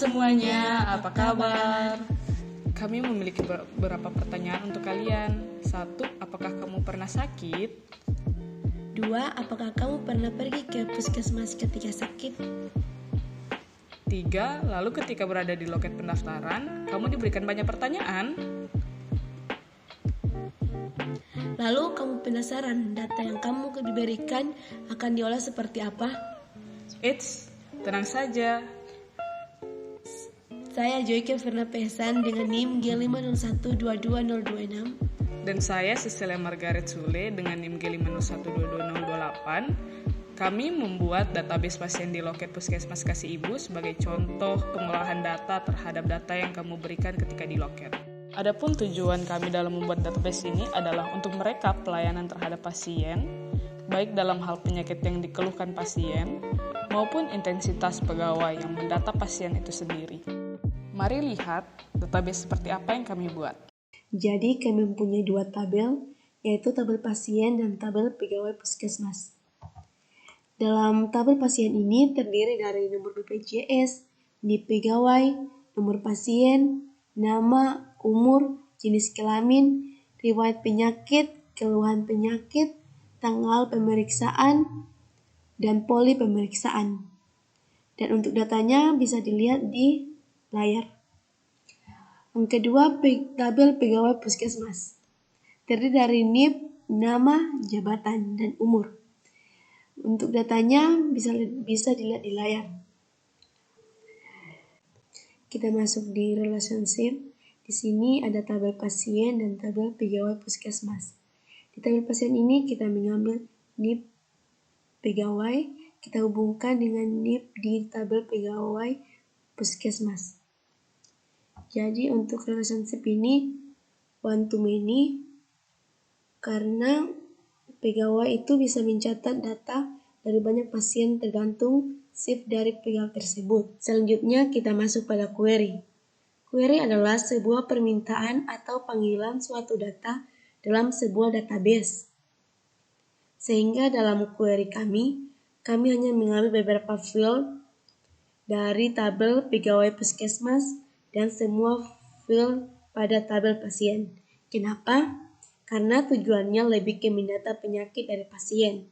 semuanya, apa kabar? Kami memiliki beberapa pertanyaan untuk kalian. 1. Apakah kamu pernah sakit? 2. Apakah kamu pernah pergi ke puskesmas ketika sakit? 3. Lalu ketika berada di loket pendaftaran, kamu diberikan banyak pertanyaan? Lalu kamu penasaran data yang kamu diberikan akan diolah seperti apa? Eits, tenang saja. Saya Joyke Verna Pesan dengan NIM G501222026. Dan saya Cecilia Margaret Sule dengan NIM G5122028. Kami membuat database pasien di loket puskesmas Kasih Ibu sebagai contoh pengolahan data terhadap data yang kamu berikan ketika di loket. Adapun tujuan kami dalam membuat database ini adalah untuk merekap pelayanan terhadap pasien, baik dalam hal penyakit yang dikeluhkan pasien, maupun intensitas pegawai yang mendata pasien itu sendiri. Mari lihat database seperti apa yang kami buat. Jadi kami mempunyai 2 tabel, yaitu tabel pasien dan tabel pegawai puskesmas. Dalam tabel pasien ini terdiri dari nomor BPJS, NIP pegawai, nomor pasien, nama, umur, jenis kelamin, riwayat penyakit, keluhan penyakit, tanggal pemeriksaan, dan poli pemeriksaan. Dan untuk datanya bisa dilihat di layar. Yang kedua, tabel pegawai puskesmas. Terdiri dari NIP, nama, jabatan, dan umur. Untuk datanya bisa dilihat di layar. Kita masuk di relationship. Di sini ada tabel pasien dan tabel pegawai puskesmas. Di tabel pasien ini kita mengambil NIP pegawai, kita hubungkan dengan NIP di tabel pegawai puskesmas. Jadi untuk relationship ini one to many karena pegawai itu bisa mencatat data dari banyak pasien tergantung shift dari pegawai tersebut. Selanjutnya kita masuk pada query. Query adalah sebuah permintaan atau panggilan suatu data dalam sebuah database. Sehingga dalam query kami hanya mengambil beberapa field dari tabel pegawai puskesmas dan semua field pada tabel pasien. Kenapa? Karena tujuannya lebih ke mendata penyakit dari pasien.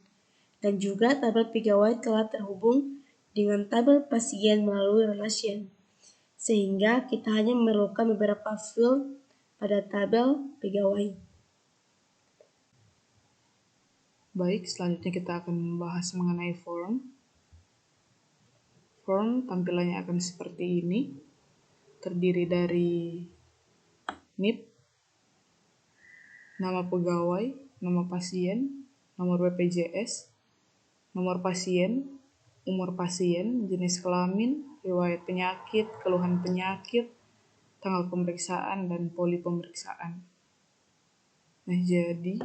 Dan juga tabel pegawai telah terhubung dengan tabel pasien melalui relation. Sehingga kita hanya memerlukan beberapa field pada tabel pegawai. Baik, selanjutnya kita akan membahas mengenai form. Form tampilannya akan seperti ini. Terdiri dari NIP, nama pegawai, nama pasien, nomor BPJS, nomor pasien, umur pasien, jenis kelamin, riwayat penyakit, keluhan penyakit, tanggal pemeriksaan, dan poli pemeriksaan. Nah, jadi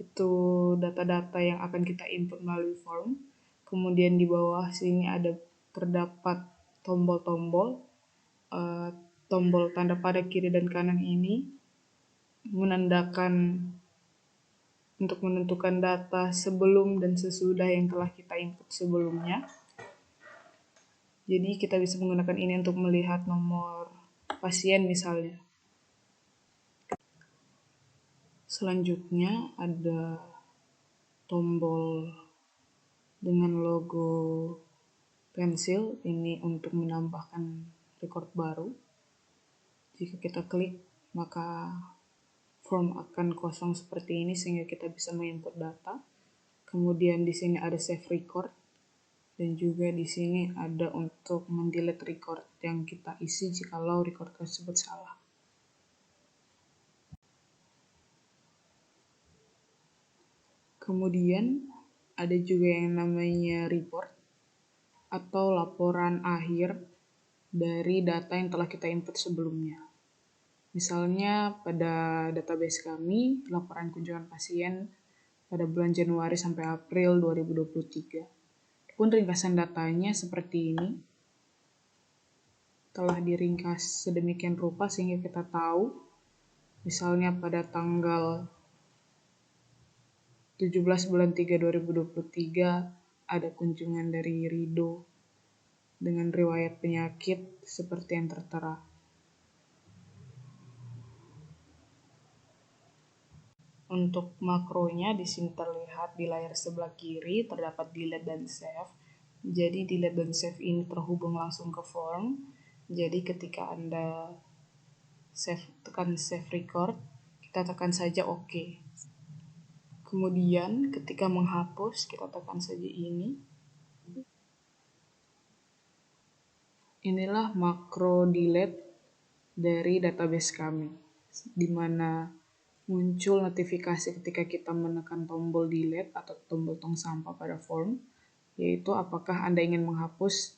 itu data-data yang akan kita input melalui form. Kemudian di bawah sini terdapat tombol-tombol. Tombol tanda pada kiri dan kanan ini menandakan untuk menentukan data sebelum dan sesudah yang telah kita input sebelumnya. Jadi kita bisa menggunakan ini untuk melihat nomor pasien misalnya. Selanjutnya ada tombol dengan logo pensil, ini untuk menambahkan record baru. Jika kita klik, maka form akan kosong seperti ini sehingga kita bisa menginput data. Kemudian di sini ada save record dan juga di sini ada untuk mendelete record yang kita isi jikalau record tersebut salah. Kemudian ada juga yang namanya report atau laporan akhir dari data yang telah kita input sebelumnya. Misalnya pada database kami, laporan kunjungan pasien pada bulan Januari sampai April 2023. Pun ringkasan datanya seperti ini. Telah diringkas sedemikian rupa sehingga kita tahu, misalnya pada tanggal 17 bulan 3 2023 ada kunjungan dari Rido dengan riwayat penyakit seperti yang tertera. Untuk makronya di sini terlihat di layar sebelah kiri terdapat delete dan save. Jadi delete dan save ini terhubung langsung ke form. Jadi ketika Anda tekan save record, kita tekan saja OK. Kemudian ketika menghapus, kita tekan saja ini. Inilah makro delete dari database kami, di mana muncul notifikasi ketika kita menekan tombol delete atau tombol tong sampah pada form, yaitu apakah Anda ingin menghapus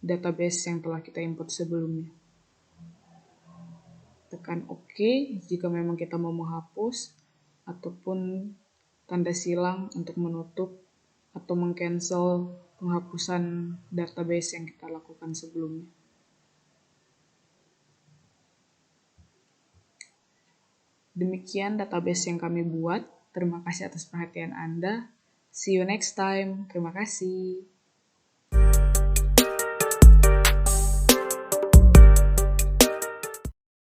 database yang telah kita import sebelumnya. Tekan OK jika memang kita mau menghapus, ataupun tanda silang untuk menutup atau meng-cancel penghapusan database yang kita lakukan sebelumnya. Demikian database yang kami buat. Terima kasih atas perhatian Anda. See you next time. Terima kasih.